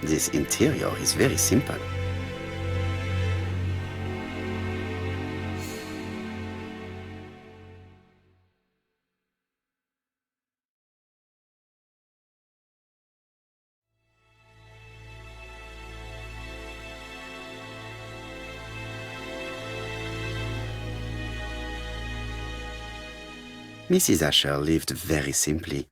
This interior is very simple. Mrs. Asher lived very simply.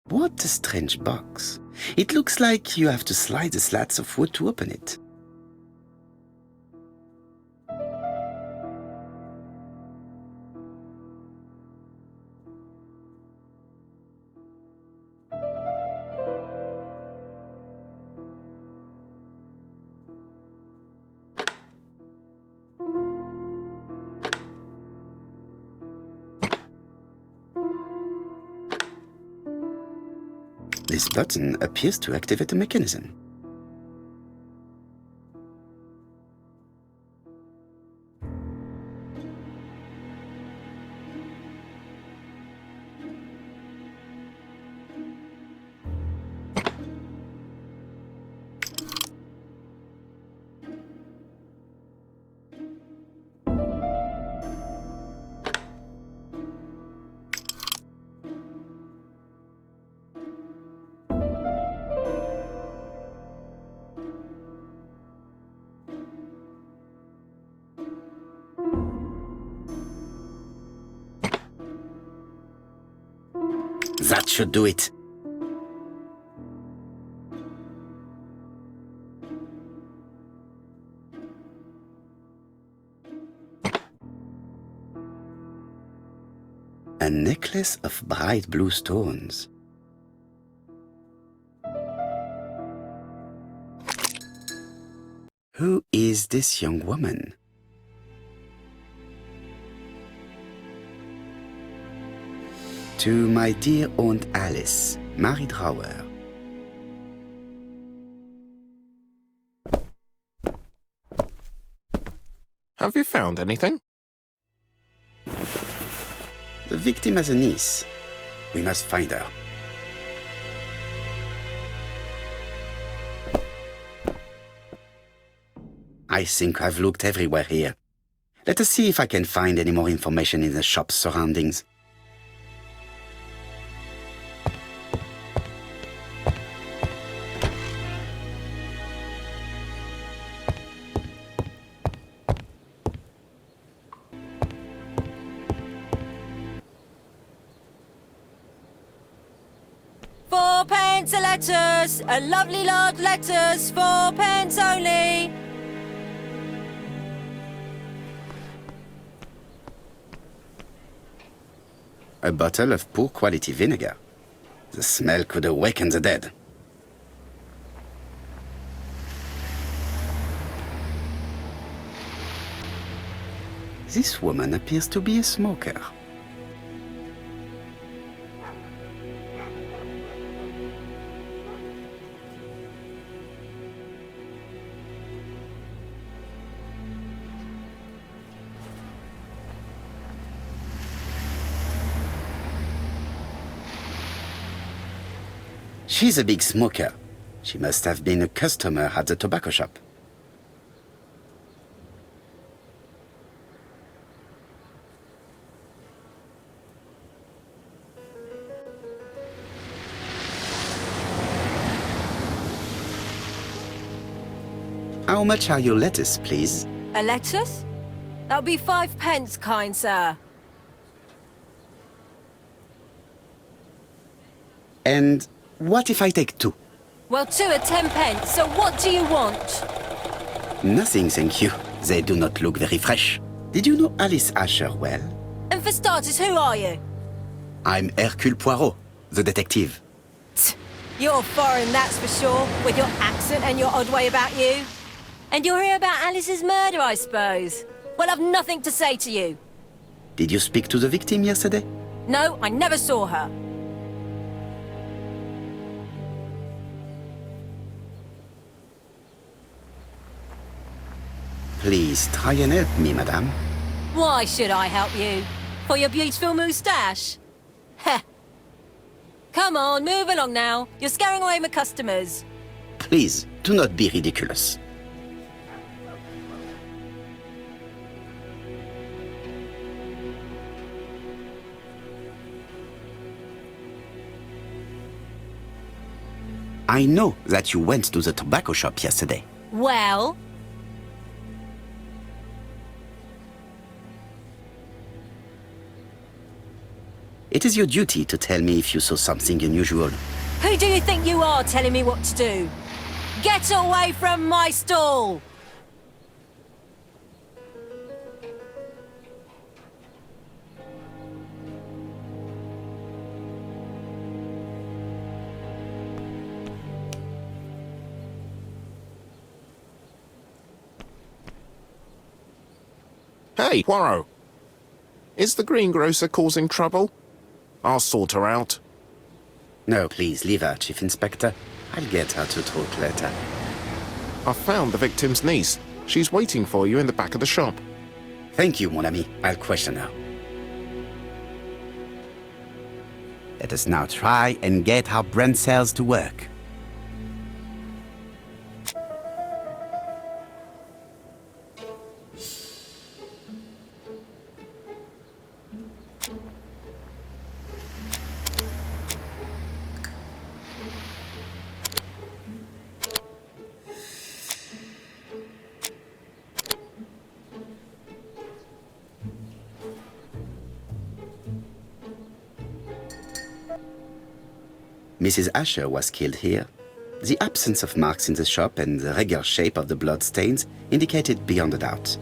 What a strange box. It looks like you have to slide the slats of wood to open it. This button appears to activate the mechanism. That should do it. A necklace of bright blue stones. Who is this young woman? To my dear Aunt Alice, Mary Drower. Have you found anything? The victim has a niece. We must find her. I think I've looked everywhere here. Let us see if I can find any more information in the shop's surroundings. £4 a lettuce, a lovely large lettuce, 4 pence only. A bottle of poor quality vinegar. The smell could awaken the dead. This woman appears to be a smoker. She's a big smoker. She must have been a customer at the tobacco shop. How much are your lettuce, please? A lettuce? That'll be 5 pence, kind sir. And what if I take 2? Well, 2 are 10 pence, so what do you want? Nothing, thank you. They do not look very fresh. Did you know Alice Asher well? And for starters, who are you? I'm Hercule Poirot. the detective. You're foreign, that's for sure, with your accent and your odd way about you. And you're here about Alice's murder, I suppose. Well, I've nothing to say to you. Did you speak to the victim yesterday? No, I never saw her. Please try and help me, madame. Why should I help you? For your beautiful moustache? Heh. Come on, move along now. You're scaring away my customers. Please, do not be ridiculous. I know that you went to the tobacco shop yesterday. Well? It is your duty to tell me if you saw something unusual. Who do you think you are telling me what to do? Get away from my stall! Hey, Poirot. Is the greengrocer causing trouble? I'll sort her out. No, please, leave her, Chief Inspector. I'll get her to talk later. I found the victim's niece. She's waiting for you in the back of the shop. Thank you, mon ami. I'll question her. Let us now try and get our brand cells to work. Mrs. Asher was killed here. The absence of marks in the shop and the regular shape of the blood stains indicated beyond a doubt.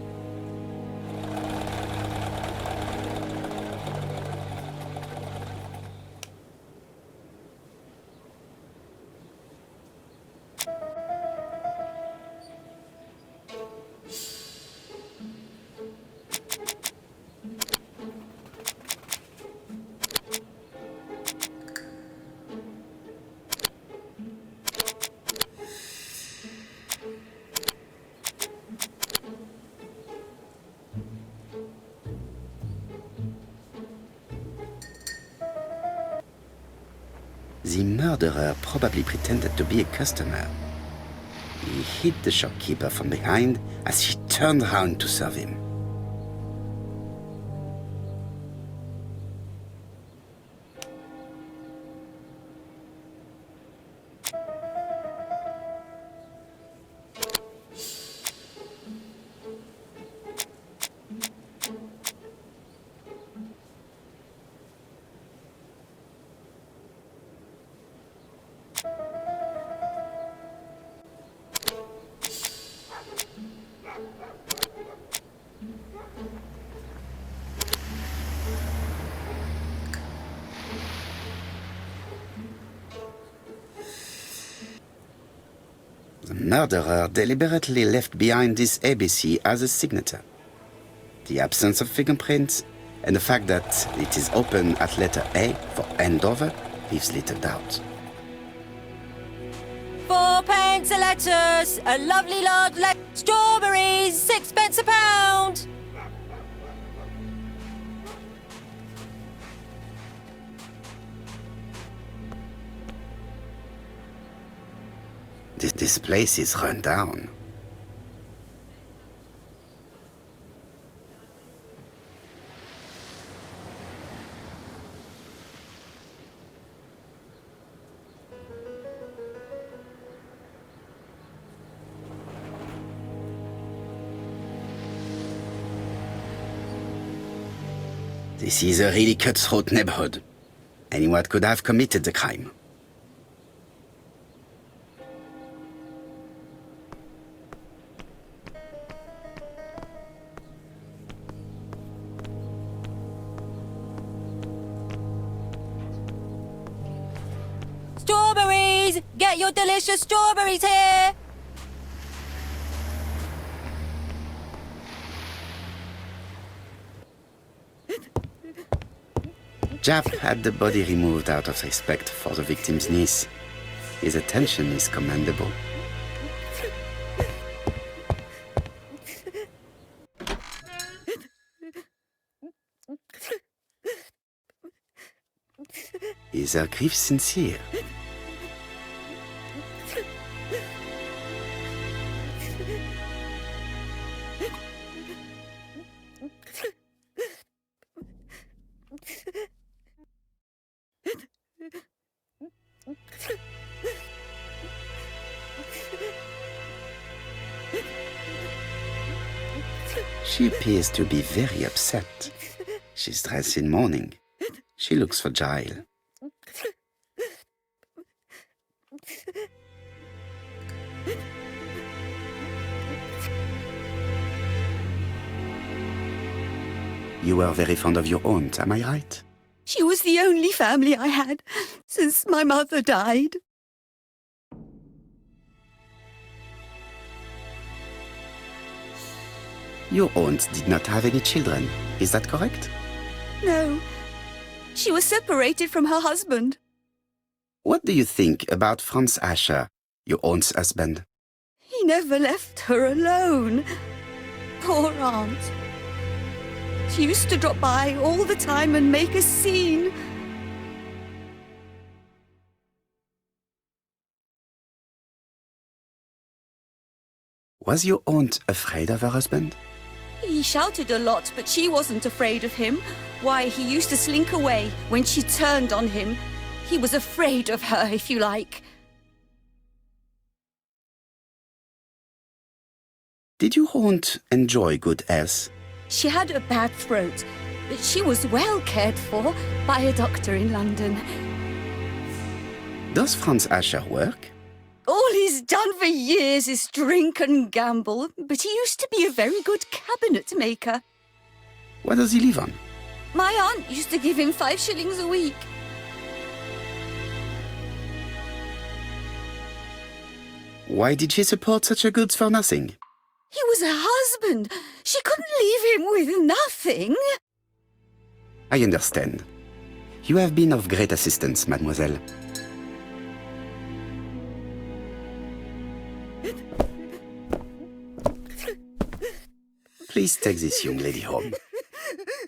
The murderer probably pretended to be a customer. He hit the shopkeeper from behind as she turned around to serve him. The murderer deliberately left behind this ABC as a signature. The absence of fingerprints and the fact that it is open at letter A for Andover leaves little doubt. 4p a lettuce, a lovely large strawberries, 6p a pound. This place is run down. This is a really cutthroat neighborhood. Anyone could have committed the crime. Ladies, get your delicious strawberries here! Japp had the body removed out of respect for the victim's niece. His attention is commendable. Is her grief sincere? She appears to be very upset. She's dressed in mourning. She looks fragile. You were very fond of your aunt, am I right? She was the only family I had since my mother died. Your aunt did not have any children, is that correct? No, she was separated from her husband. What do you think about Franz Asher, your aunt's husband? He never left her alone. Poor aunt. She used to drop by all the time and make a scene. Was your aunt afraid of her husband? He shouted a lot, but she wasn't afraid of him. Why, he used to slink away when she turned on him. He was afraid of her, if you like. Did your aunt enjoy good health? She had a bad throat, but she was well cared for by a doctor in London. Does Franz Asher work? All he's done for years is drink and gamble, but he used to be a very good cabinet maker. What does he live on? My aunt used to give him 5 shillings a week. Why did she support such a goods for nothing? He was her husband. She couldn't leave him with nothing. I understand. You have been of great assistance, mademoiselle. Please take this young lady home.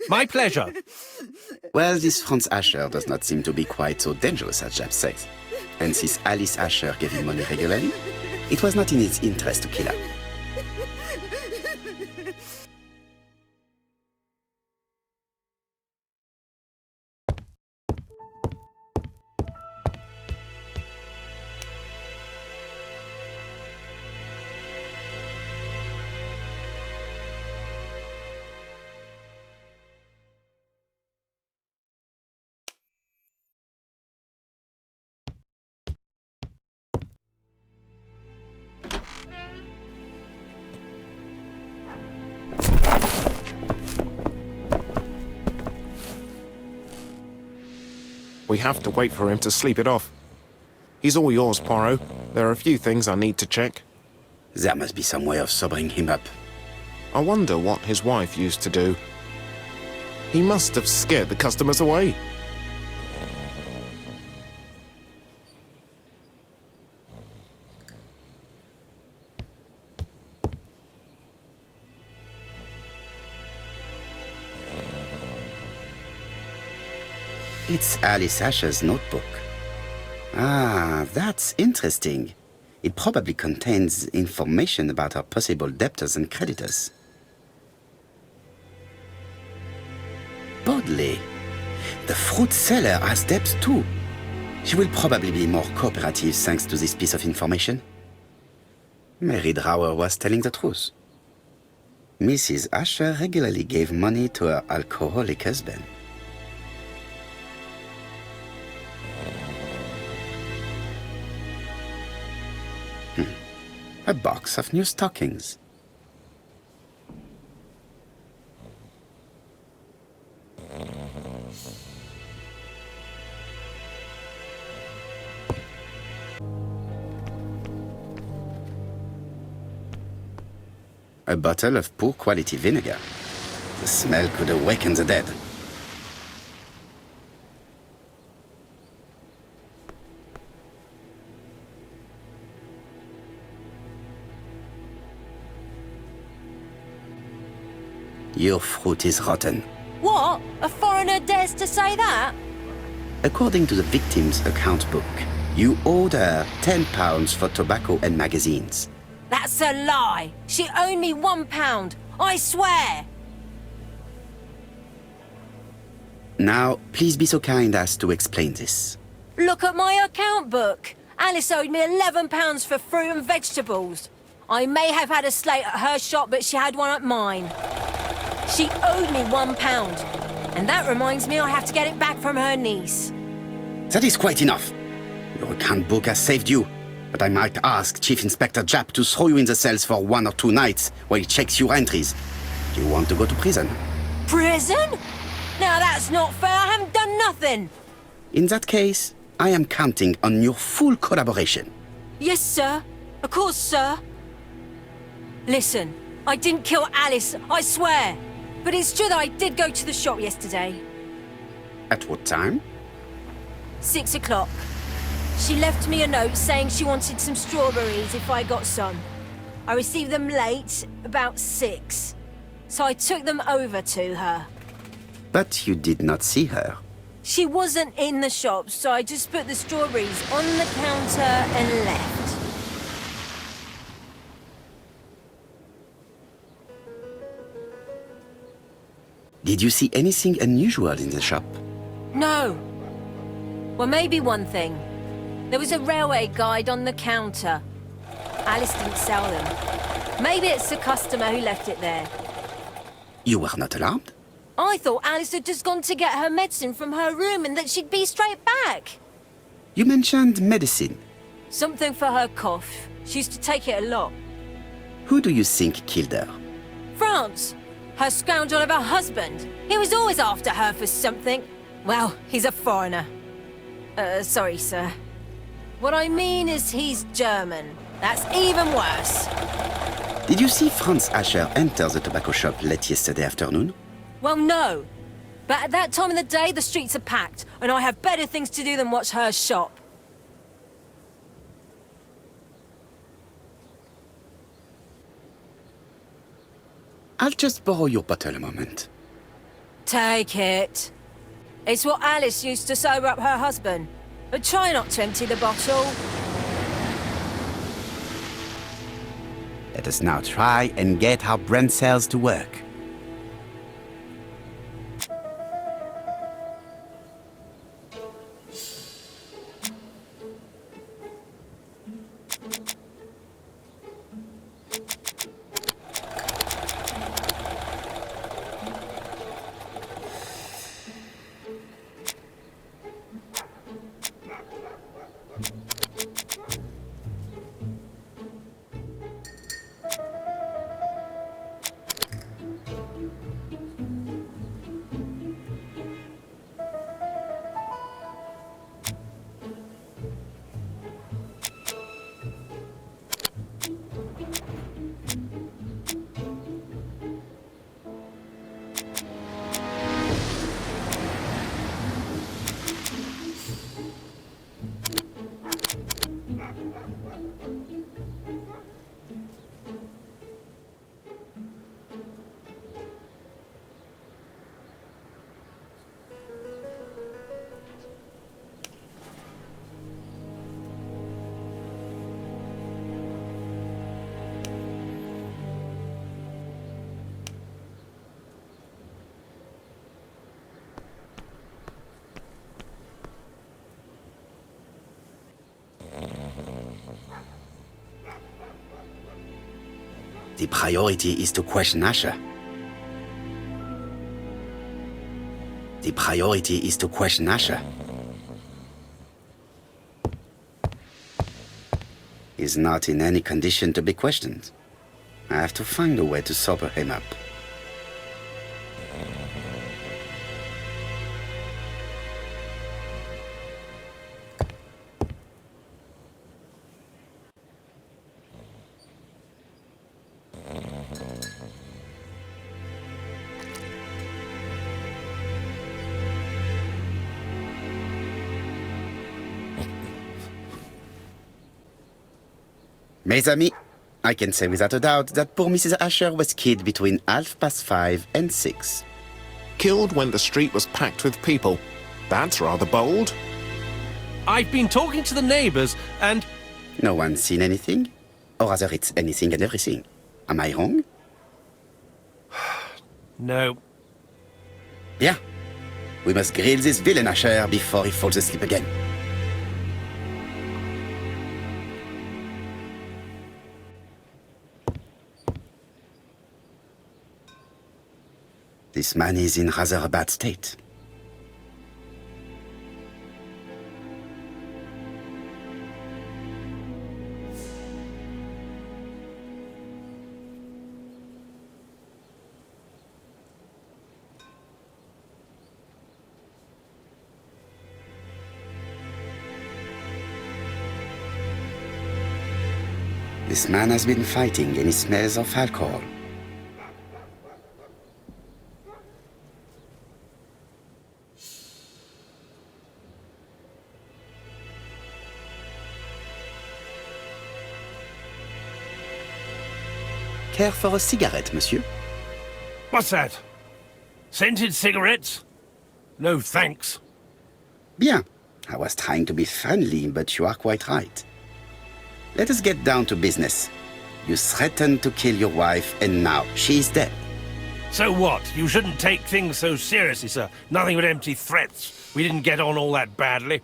My pleasure. Well, this Franz Asher does not seem to be quite so dangerous as Japp says. And since Alice Asher gave him money regularly, it was not in his interest to kill her. We have to wait for him to sleep it off. He's all yours, Poirot. There are a few things I need to check. There must be some way of sobering him up. I wonder what his wife used to do. He must have scared the customers away. It's Alice Asher's notebook. Ah, that's interesting. It probably contains information about her possible debtors and creditors. Bodley. The fruit seller has debts too. She will probably be more cooperative thanks to this piece of information. Mary Drower was telling the truth. Mrs. Asher regularly gave money to her alcoholic husband. A box of new stockings. a bottle of poor quality vinegar. The smell could awaken the dead. Your fruit is rotten. What? A foreigner dares to say that? According to the victim's account book, you owed her £10 for tobacco and magazines. That's a lie. She owed me £1. I swear. Now, please be so kind as to explain this. Look at my account book. Alice owed me £11 for fruit and vegetables. I may have had a slate at her shop, but she had one at mine. She owed me £1. And that reminds me I have to get it back from her niece. That is quite enough. Your account book has saved you, but I might ask Chief Inspector Japp to throw you in the cells for 1 or 2 nights while he checks your entries. Do you want to go to prison? Prison? Now that's not fair. I haven't done nothing. In that case, I am counting on your full collaboration. Yes, sir. Of course, sir. Listen, I didn't kill Alice, I swear. But it's true that I did go to the shop yesterday. At what time? 6 o'clock. She left me a note saying she wanted some strawberries if I got some. I received them late, about 6. So I took them over to her. But you did not see her. She wasn't in the shop, so I just put the strawberries on the counter and left. Did you see anything unusual in the shop? No. Well, maybe one thing. There was a railway guide on the counter. Alice didn't sell them. Maybe it's the customer who left it there. You were not alarmed? I thought Alice had just gone to get her medicine from her room and that she'd be straight back. You mentioned medicine. Something for her cough. She used to take it a lot. Who do you think killed her? France. Her scoundrel of a husband. He was always after her for something. Well, he's a foreigner. Sorry, sir. What I mean is he's German. That's even worse. Did you see Franz Asher enter the tobacco shop late yesterday afternoon? Well, no. But at that time of the day, the streets are packed, and I have better things to do than watch her shop. I'll just borrow your bottle a moment. Take it. It's what Alice used to sober up her husband. But try not to empty the bottle. Let us now try and get our brain cells to work. The priority is to question Asher. The priority is to question Asher. He's not in any condition to be questioned. I have to find a way to sober him up. Mes amis, I can say without a doubt that poor Mrs. Asher was killed between 5:30 and 6. Killed when the street was packed with people. That's rather bold. I've been talking to the neighbours and... No one's seen anything? Or rather, it's anything and everything. Am I wrong? No. Bien. We must grill this villain Asher before he falls asleep again. This man is in rather a bad state. This man has been fighting and he smells of alcohol. Care for a cigarette, monsieur? What's that? Scented cigarettes? No, thanks. Bien. I was trying to be friendly, but you are quite right. Let us get down to business. You threatened to kill your wife, and now she is dead. So what? You shouldn't take things so seriously, sir. Nothing but empty threats. We didn't get on all that badly.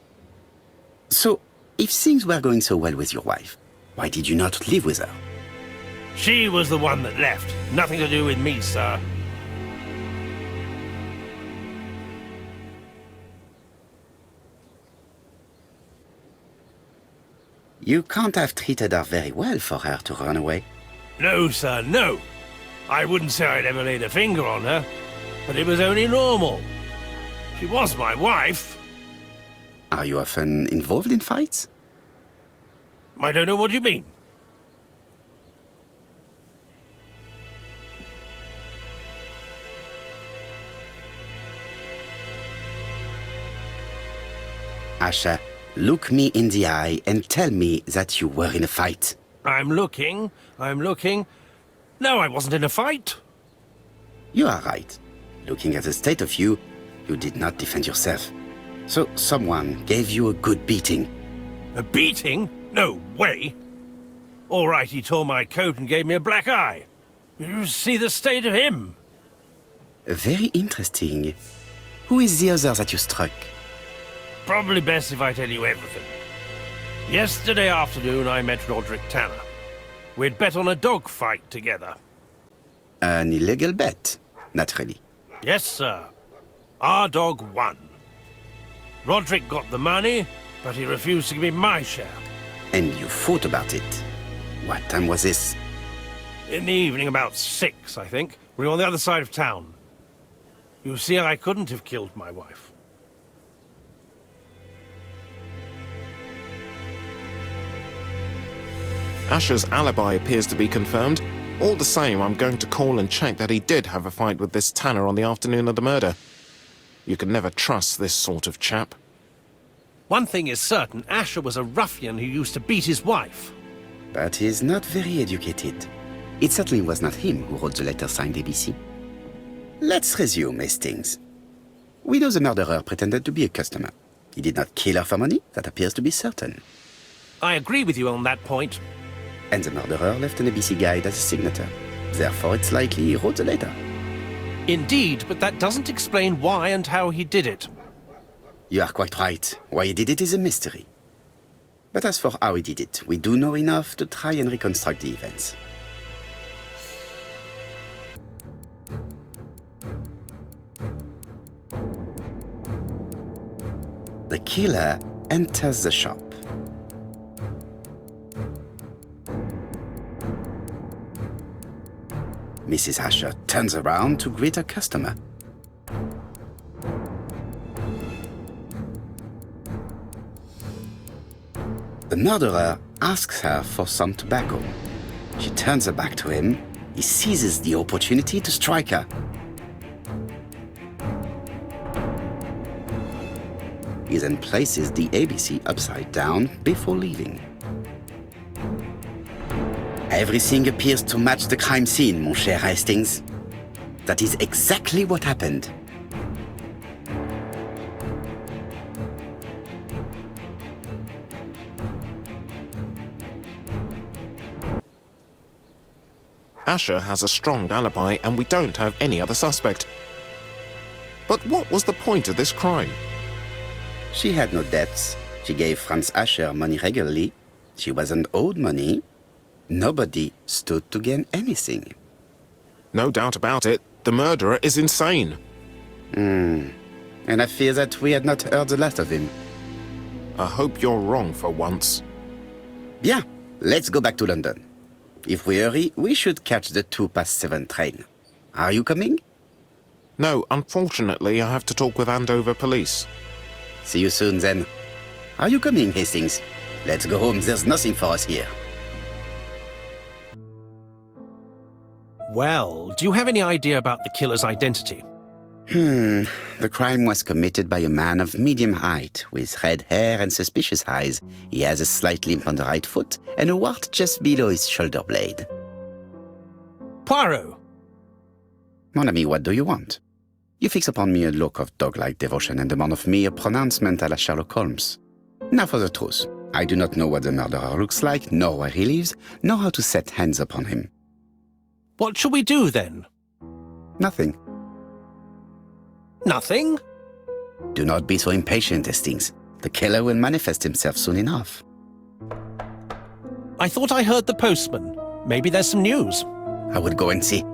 So, if things were going so well with your wife, why did you not live with her? She was the one that left. Nothing to do with me, sir. You can't have treated her very well for her to run away. No, sir, no. I wouldn't say I'd ever laid a finger on her, but it was only normal. She was my wife. Are you often involved in fights? I don't know what you mean. Asher, look me in the eye and tell me that you were in a fight. I'm looking. No, I wasn't in a fight. You are right. Looking at the state of you, you did not defend yourself. So someone gave you a good beating. A beating? No way. All right, he tore my coat and gave me a black eye. You see the state of him. Very interesting. Who is the other that you struck? Probably best if I tell you everything. Yesterday afternoon, I met Roderick Tanner. We'd bet on a dog fight together. An illegal bet, naturally. Yes, sir. Our dog won. Roderick got the money, but he refused to give me my share. And you fought about it. What time was this? In the evening, about 6, I think. We were on the other side of town. You see, I couldn't have killed my wife. Asher's alibi appears to be confirmed. All the same, I'm going to call and check that he did have a fight with this Tanner on the afternoon of the murder. You can never trust this sort of chap. One thing is certain, Asher was a ruffian who used to beat his wife. But he's not very educated. It certainly was not him who wrote the letter signed ABC. Let's resume, Hastings. We know the murderer pretended to be a customer. He did not kill her for money, that appears to be certain. I agree with you on that point. And the murderer left an ABC guide as a signature. Therefore, it's likely he wrote the letter. Indeed, but that doesn't explain why and how he did it. You are quite right. Why he did it is a mystery. But as for how he did it, we do know enough to try and reconstruct the events. The killer enters the shop. Mrs. Asher turns around to greet a customer. The murderer asks her for some tobacco. She turns her back to him. He seizes the opportunity to strike her. He then places the ABC upside down before leaving. Everything appears to match the crime scene, mon cher Hastings. That is exactly what happened. Asher has a strong alibi and we don't have any other suspect. But what was the point of this crime? She had no debts. She gave Franz Asher money regularly. She wasn't owed money. Nobody stood to gain anything. No doubt about it, the murderer is insane. And I fear that we had not heard the last of him. I hope you're wrong for once. Bien, let's go back to London. If we hurry, we should catch the 7:02 train. Are you coming? No, unfortunately, I have to talk with Andover police. See you soon, then. Are you coming, Hastings? Let's go home. There's nothing for us here. Well, do you have any idea about the killer's identity? The crime was committed by a man of medium height, with red hair and suspicious eyes. He has a slight limp on the right foot and a wart just below his shoulder blade. Poirot! Mon ami, what do you want? You fix upon me a look of dog-like devotion and demand of me a pronouncement à la Sherlock Holmes. Now for the truth. I do not know what the murderer looks like, nor where he lives, nor how to set hands upon him. What shall we do, then? Nothing. Nothing? Do not be so impatient, Hastings. The killer will manifest himself soon enough. I thought I heard the postman. Maybe there's some news. I would go and see.